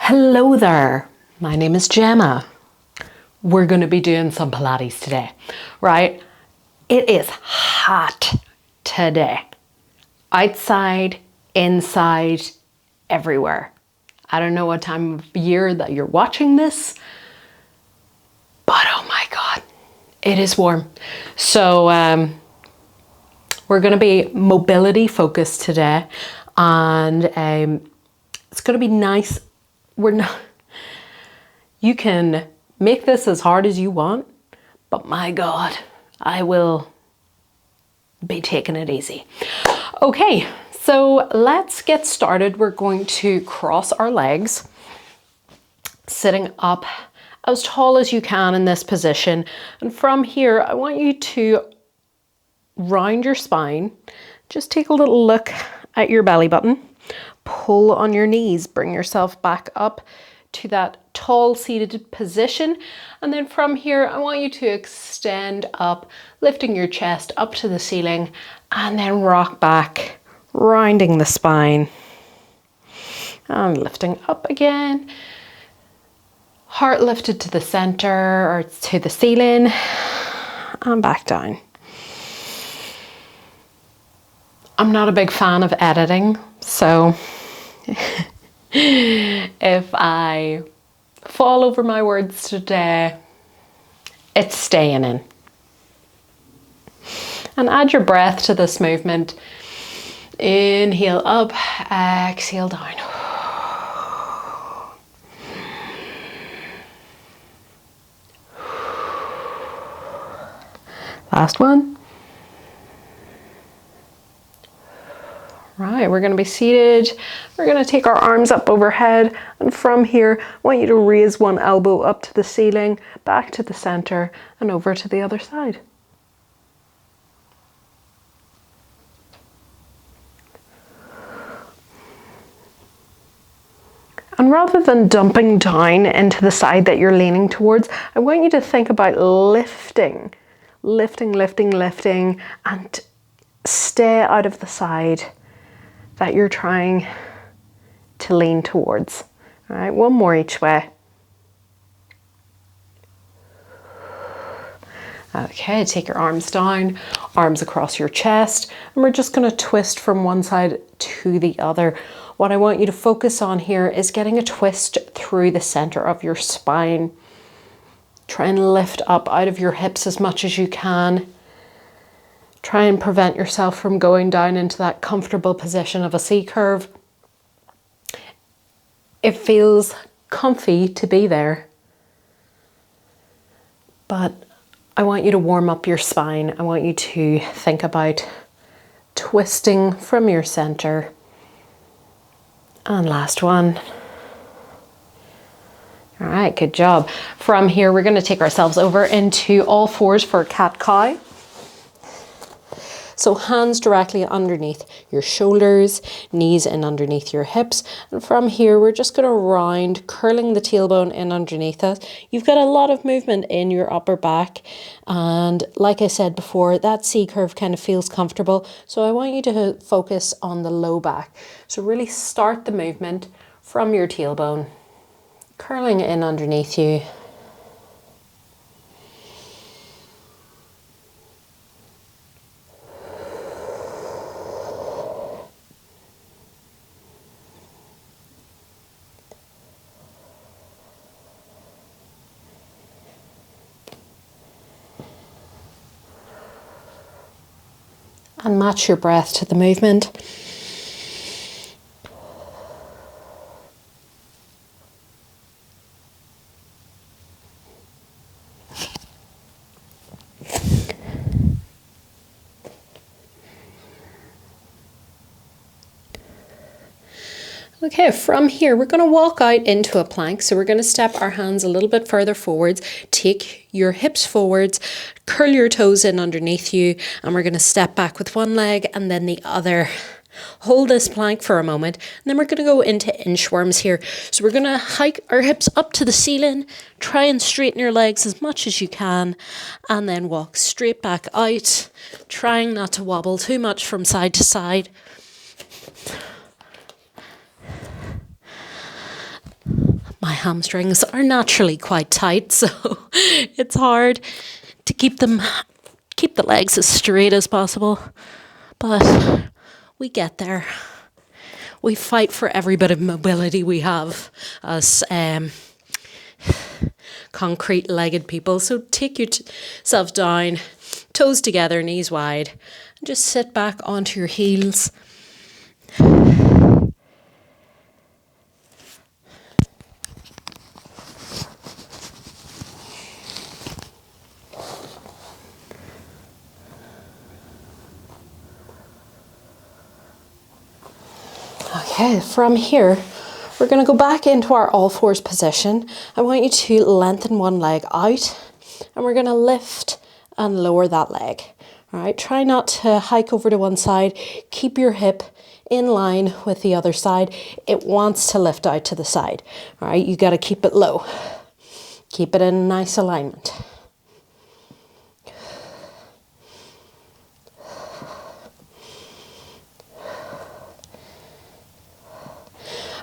Hello there, my name is Gemma. We're going to be doing some Pilates today, right? It is hot today. Outside, inside, everywhere. I don't know what time of year that you're watching this, but oh my God, it is warm. So we're going to be mobility focused today, and it's going to be nice. You can make this as hard as you want, but my God, I will be taking it easy. Okay, so let's get started. We're going to cross our legs, sitting up as tall as you can in this position. And from here, I want you to round your spine. Just take a little look at your belly button. Pull on your knees, bring yourself back up to that tall seated position. And then from here, I want you to extend up, lifting your chest up to the ceiling, and then rock back, rounding the spine. And lifting up again. Heart lifted to the center or to the ceiling, and back down. I'm not a big fan of editing, so if I fall over my words today, it's staying in. And add your breath to this movement. Inhale up, exhale down. Last one. Right, we're going to be seated. We're going to take our arms up overhead, and from here, I want you to raise one elbow up to the ceiling, back to the center, and over to the other side. And rather than dumping down into the side that you're leaning towards, I want you to think about lifting, and stay out of the side that you're trying to lean towards. All right, one more each way. Okay, take your arms down, arms across your chest, and we're just going to twist from one side to the other. What I want you to focus on here is getting a twist through the center of your spine. Try and lift up out of your hips as much as you can. Try and prevent yourself from going down into that comfortable position of a C curve. It feels comfy to be there, but I want you to warm up your spine. I want you to think about twisting from your center. And last one. All right, good job. From here, we're going to take ourselves over into all fours for cat-cow. So hands directly underneath your shoulders, knees in underneath your hips. And from here, we're just going to round, curling the tailbone in underneath us. You've got a lot of movement in your upper back. And like I said before, that C curve kind of feels comfortable. So I want you to focus on the low back. So really start the movement from your tailbone, curling in underneath you. And match your breath to the movement. Okay, from here, we're going to walk out into a plank. So we're going to step our hands a little bit further forwards, take your hips forwards, curl your toes in underneath you, and we're going to step back with one leg and then the other. Hold this plank for a moment, and then we're going to go into inchworms here. So we're going to hike our hips up to the ceiling, try and straighten your legs as much as you can, and then walk straight back out, trying not to wobble too much from side to side. My hamstrings are naturally quite tight, so it's hard to keep the legs as straight as possible. But we get there. We fight for every bit of mobility we have as concrete-legged people. So take yourself down, toes together, knees wide, and just sit back onto your heels. Okay, from here, we're going to go back into our all fours position. I want you to lengthen one leg out, and we're going to lift and lower that leg. All right, try not to hike over to one side. Keep your hip in line with the other side. It wants to lift out to the side. All right, you got to keep it low. Keep it in nice alignment.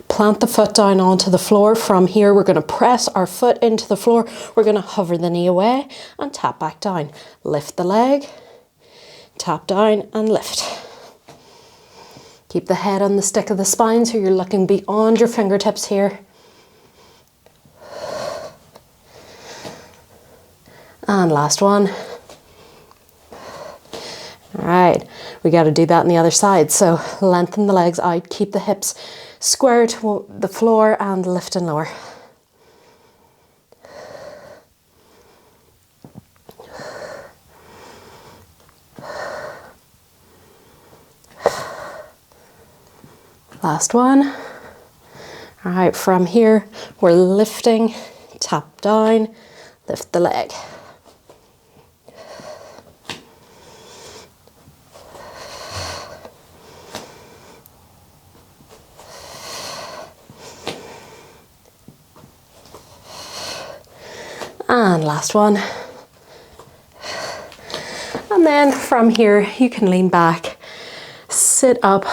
Plant the foot down onto the floor. From here, we're going to press our foot into the floor. We're going to hover the knee away and tap back down. Lift the leg, tap down and lift. Keep the head on the stick of the spine so you're looking beyond your fingertips here. And last one. All right, we got to do that on the other side. So lengthen the legs out, keep the hips square to the floor and lift and lower. Last one. All right, from here, we're lifting, tap down, lift the leg. And last one. And then from here, you can lean back, sit up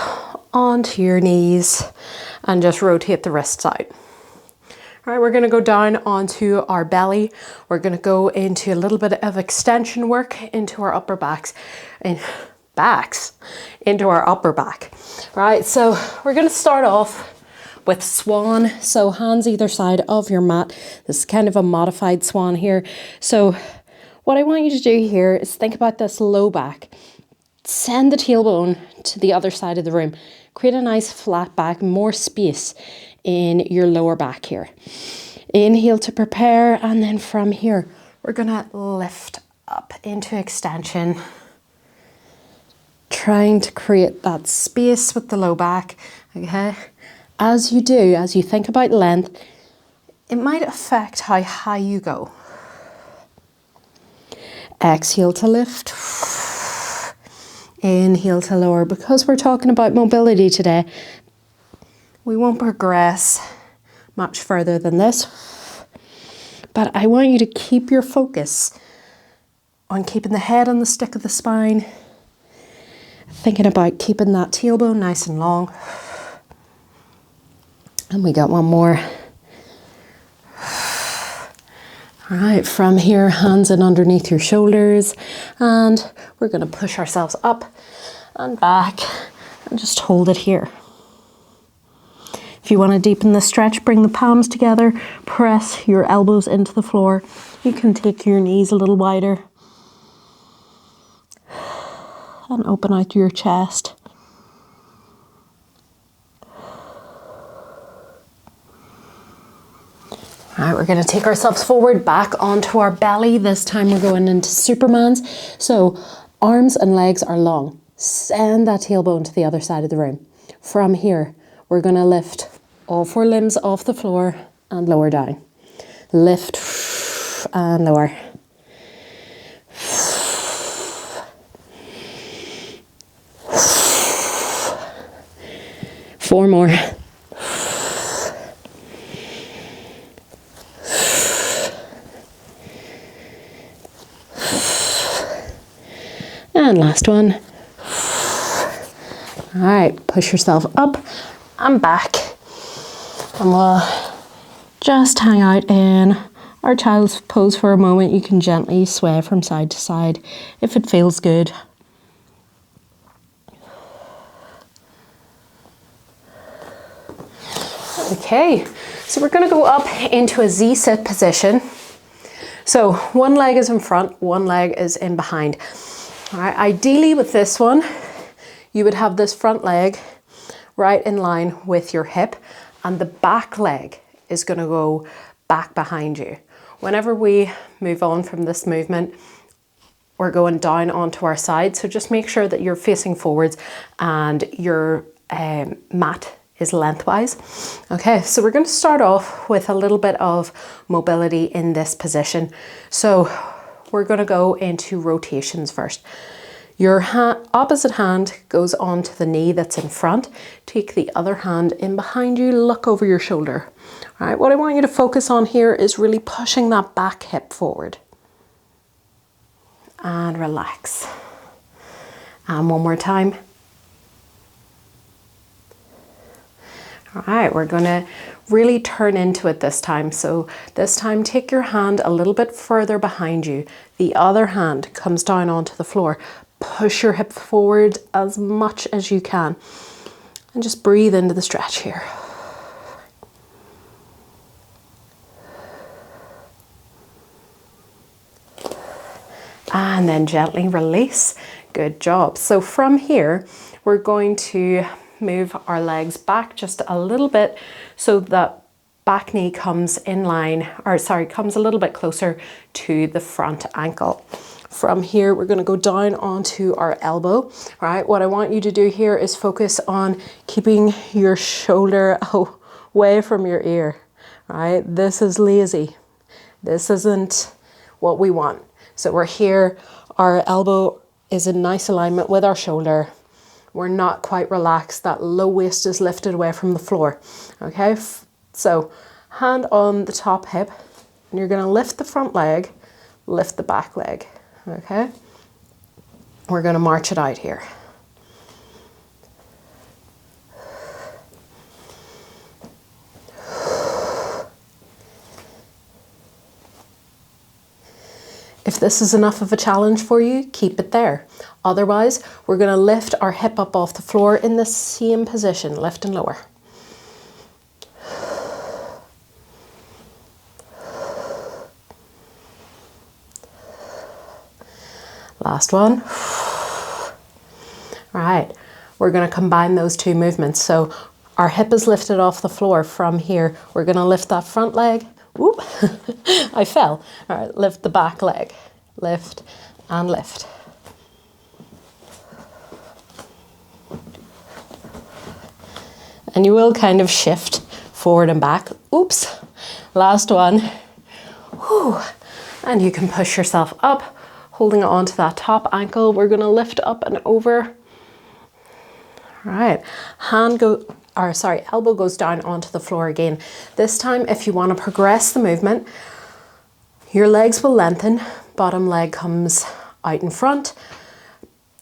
onto your knees and just rotate the wrists out. All right, we're going to go down onto our belly. We're going to go into a little bit of extension work into our upper backs, into our upper back. All right, so we're going to start off with swan, so hands either side of your mat. This is kind of a modified swan here. So what I want you to do here is think about this low back. Send the tailbone to the other side of the room. Create a nice flat back, more space in your lower back here. Inhale to prepare, and then from here, we're gonna lift up into extension. Trying to create that space with the low back, okay? As you do, as you think about length, it might affect how high you go. Exhale to lift. Inhale to lower. Because we're talking about mobility today, we won't progress much further than this. But I want you to keep your focus on keeping the head on the stick of the spine, thinking about keeping that tailbone nice and long. And we got one more. All right, from here, hands in underneath your shoulders, and we're going to push ourselves up and back and just hold it here. If you want to deepen the stretch, bring the palms together, press your elbows into the floor. You can take your knees a little wider and open out your chest. All right, we're going to take ourselves forward back onto our belly. This time we're going into Superman's. So arms and legs are long. Send that tailbone to the other side of the room. From here, we're going to lift all four limbs off the floor and lower down. Lift and lower. Four more. And last one. All right, push yourself up and back. And we'll Just hang out in our child's pose for a moment. You can gently sway from side to side if it feels good. Okay, so we're going to go up into a Z-sit position. So one leg is in front, one leg is in behind. All right, ideally with this one, you would have this front leg right in line with your hip, and the back leg is going to go back behind you. Whenever we move on from this movement, we're going down onto our side. So just make sure that you're facing forwards and your mat is lengthwise. Okay, so we're going to start off with a little bit of mobility in this position. So we're going to go into rotations first. Your opposite hand goes onto the knee that's in front. Take the other hand in behind you, look over your shoulder. All right, what I want you to focus on here is really pushing that back hip forward. And relax. And one more time. All right, we're gonna really turn into it this time. So this time, take your hand a little bit further behind you. The other hand comes down onto the floor. Push your hip forward as much as you can. And just breathe into the stretch here. And then gently release. Good job. So from here, we're going to move our legs back just a little bit so that back knee comes in line, comes a little bit closer to the front ankle. From here, we're going to go down onto our elbow. All right, what I want you to do here is focus on keeping your shoulder away from your ear. All right, this is lazy. This isn't what we want. So we're here, our elbow is in nice alignment with our shoulder. We're not quite relaxed. That low waist is lifted away from the floor. Okay, so hand on the top hip, and you're going to lift the front leg, lift the back leg. Okay, we're going to march it out here. If this is enough of a challenge for you, keep it there. Otherwise, we're going to lift our hip up off the floor in the same position, lift and lower. Last one. All right, we're going to combine those two movements. So our hip is lifted off the floor. From here, we're going to lift that front leg. Whoop, I fell. All right, lift the back leg. Lift and lift. And you will kind of shift forward and back. Oops. Last one. Whew. And you can push yourself up, holding on to that top ankle. We're going to lift up and over. All right. Elbow goes down onto the floor again. This time, if you want to progress the movement, your legs will lengthen. Bottom leg comes out in front.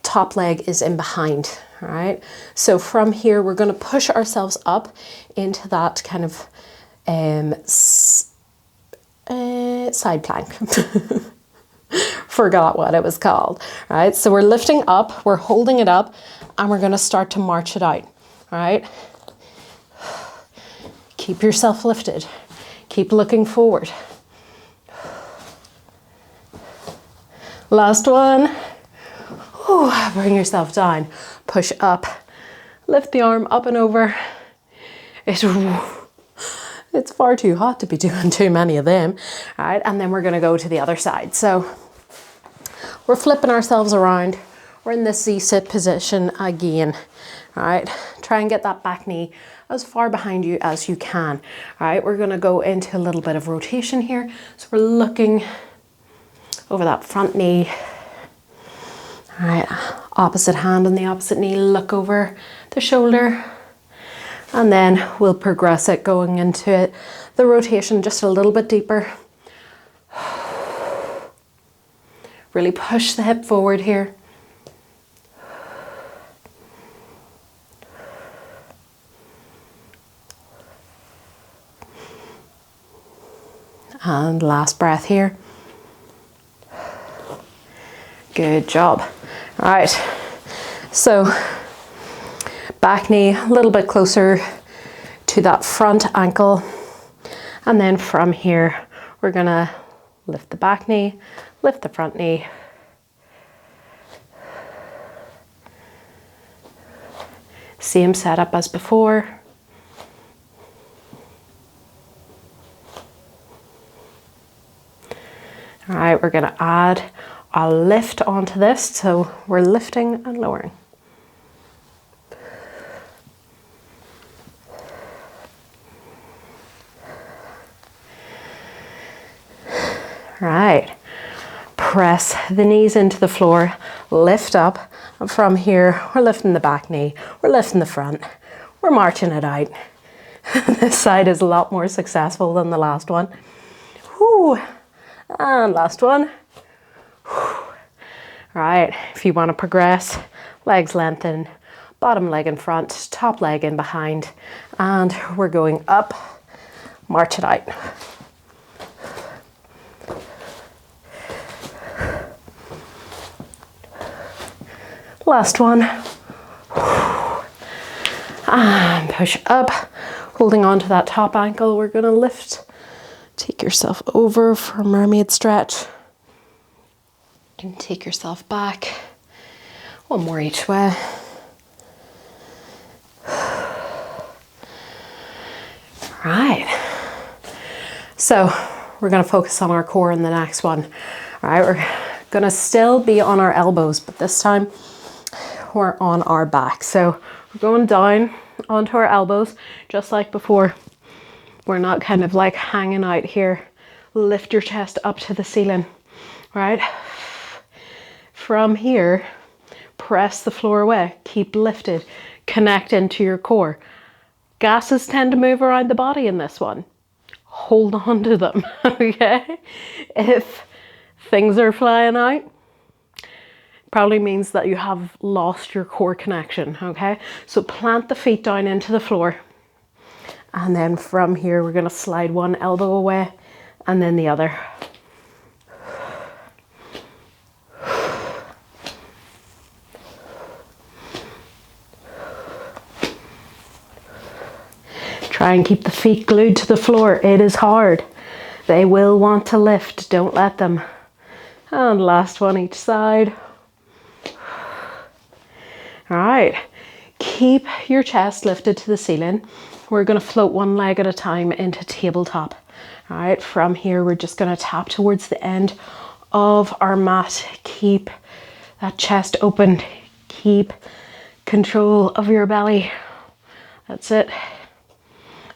Top leg is in behind. All right. So from here, we're going to push ourselves up into that kind of side plank. Forgot what it was called. All right. So we're lifting up, we're holding it up, and we're going to start to march it out. All right. Keep yourself lifted. Keep looking forward. Last one. Ooh, bring yourself down. Push up. Lift the arm up and over. It's far too hot to be doing too many of them. All right, and then we're going to go to the other side. So we're flipping ourselves around. We're in this Z-sit position again. All right, try and get that back knee as far behind you as you can. All right, we're going to go into a little bit of rotation here. So we're looking over that front knee. All right, opposite hand on the opposite knee, look over the shoulder. And then we'll progress it going into it, the rotation just a little bit deeper. Really push the hip forward here. And last breath here. Good job. All right, so back knee a little bit closer to that front ankle. And then from here, we're gonna lift the back knee, lift the front knee. Same setup as before. All right, we're gonna add a lift onto this, so we're lifting and lowering. Right, press the knees into the floor, lift up, and from here, we're lifting the back knee, we're lifting the front, we're marching it out. This side is a lot more successful than the last one. Whew. And last one. Whew. Right, if you want to progress, legs lengthen, bottom leg in front, top leg in behind, and we're going up, march it out. Last one. And push up, holding on to that top ankle. We're gonna lift. Take yourself over for a mermaid stretch. And take yourself back. One more each way. Right. So we're gonna focus on our core in the next one. All right, we're gonna still be on our elbows, but this time we're on our back. So we're going down onto our elbows, just like before. We're not kind of like hanging out here. Lift your chest up to the ceiling, right? From here, press the floor away. Keep lifted. Connect into your core. Gases tend to move around the body in this one. Hold on to them, okay? If things are flying out, probably means that you have lost your core connection, okay? So plant the feet down into the floor. And then from here, we're gonna slide one elbow away and then the other. Try and keep the feet glued to the floor. It is hard. They will want to lift, don't let them. And last one each side. All right, keep your chest lifted to the ceiling. We're gonna float one leg at a time into tabletop. All right, from here, we're just gonna tap towards the end of our mat. Keep that chest open. Keep control of your belly. That's it.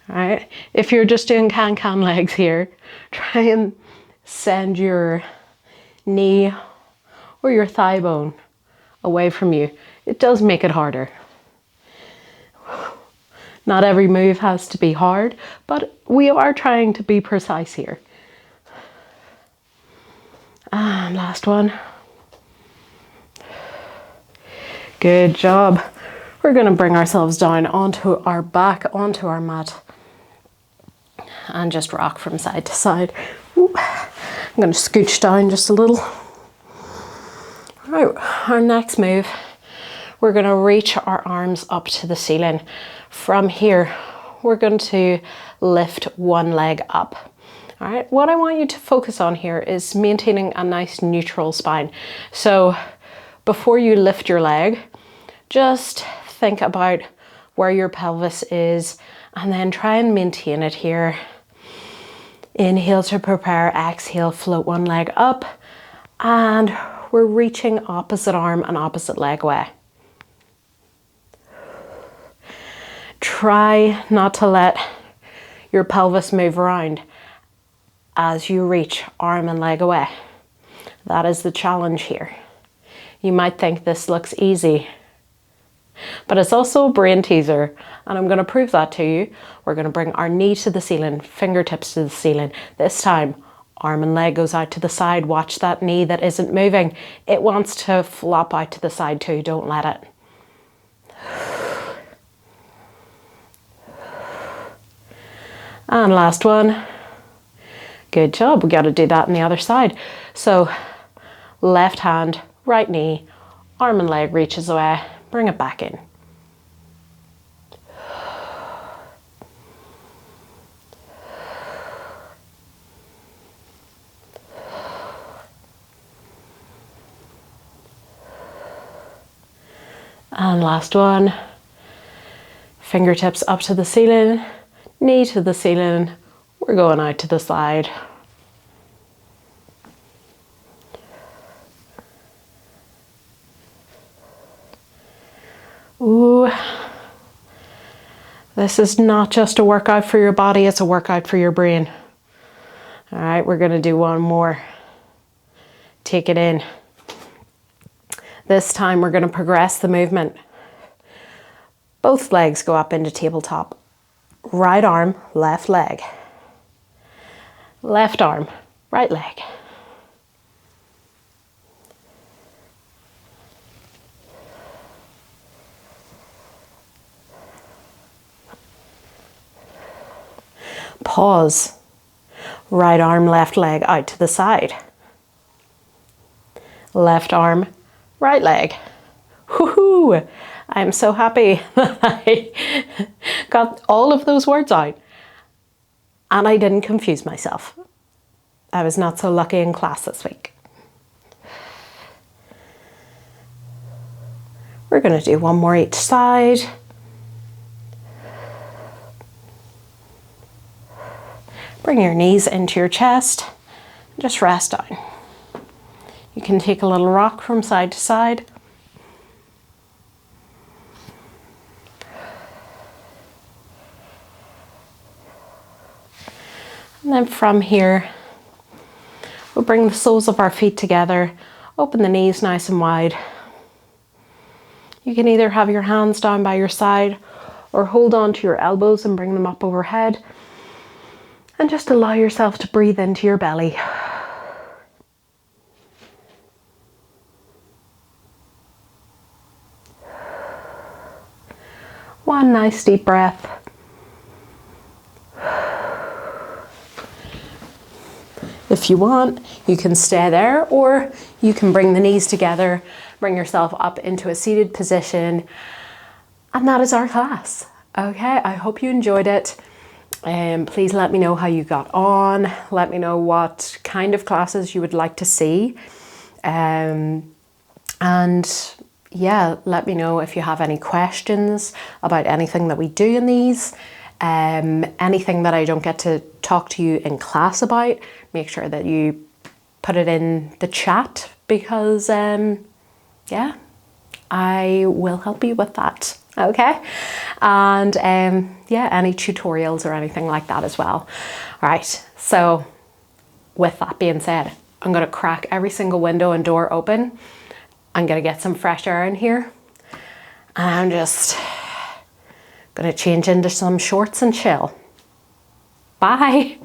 All right, if you're just doing can-can legs here, try and send your knee or your thigh bone away from you. It does make it harder. Not every move has to be hard, but we are trying to be precise here. And last one. Good job. We're going to bring ourselves down onto our back, onto our mat, and just rock from side to side. I'm going to scooch down just a little. All right, our next move, we're going to reach our arms up to the ceiling. From here, we're going to lift one leg up. All right, what I want you to focus on here is maintaining a nice neutral spine. So before you lift your leg, just think about where your pelvis is and then try and maintain it here. Inhale to prepare, exhale, float one leg up, and we're reaching opposite arm and opposite leg away. Try not to let your pelvis move around as you reach arm and leg away. That is the challenge here. You might think this looks easy, but it's also a brain teaser, and I'm going to prove that to you. We're going to bring our knee to the ceiling, fingertips to the ceiling. This time, arm and leg goes out to the side. Watch that knee that isn't moving. It wants to flop out to the side too. Don't let it. And last one. Good job. We got to do that on the other side. So left hand, right knee, arm and leg reaches away, bring it back in. And last one, fingertips up to the ceiling, knee to the ceiling, we're going out to the side. Ooh, this is not just a workout for your body, it's a workout for your brain. All right, we're gonna do one more. Take it in. This time we're gonna progress the movement. Both legs go up into tabletop. Right arm, left leg. Left arm, right leg. Pause. Right arm, left leg out to the side. Left arm, right leg. Woohoo! I'm so happy that I got all of those words out and I didn't confuse myself. I was not so lucky in class this week. We're going to do one more each side. Bring your knees into your chest. Just rest down. You can take a little rock from side to side. And then from here, we'll bring the soles of our feet together, open the knees nice and wide. You can either have your hands down by your side or hold on to your elbows and bring them up overhead. And just allow yourself to breathe into your belly. One nice deep breath. If you want, you can stay there, or you can bring the knees together, bring yourself up into a seated position. And that is our class. Okay, I hope you enjoyed it. Please let me know how you got on. Let me know what kind of classes you would like to see. And yeah, let me know if you have any questions about anything that we do in these. Anything that I don't get to talk to you in class about, make sure that you put it in the chat because, yeah, I will help you with that. Okay, and yeah, any tutorials or anything like that as well. All right, so with that being said, I'm going to crack every single window and door open. I'm going to get some fresh air in here, and I'm just going to change into some shorts and chill. Bye.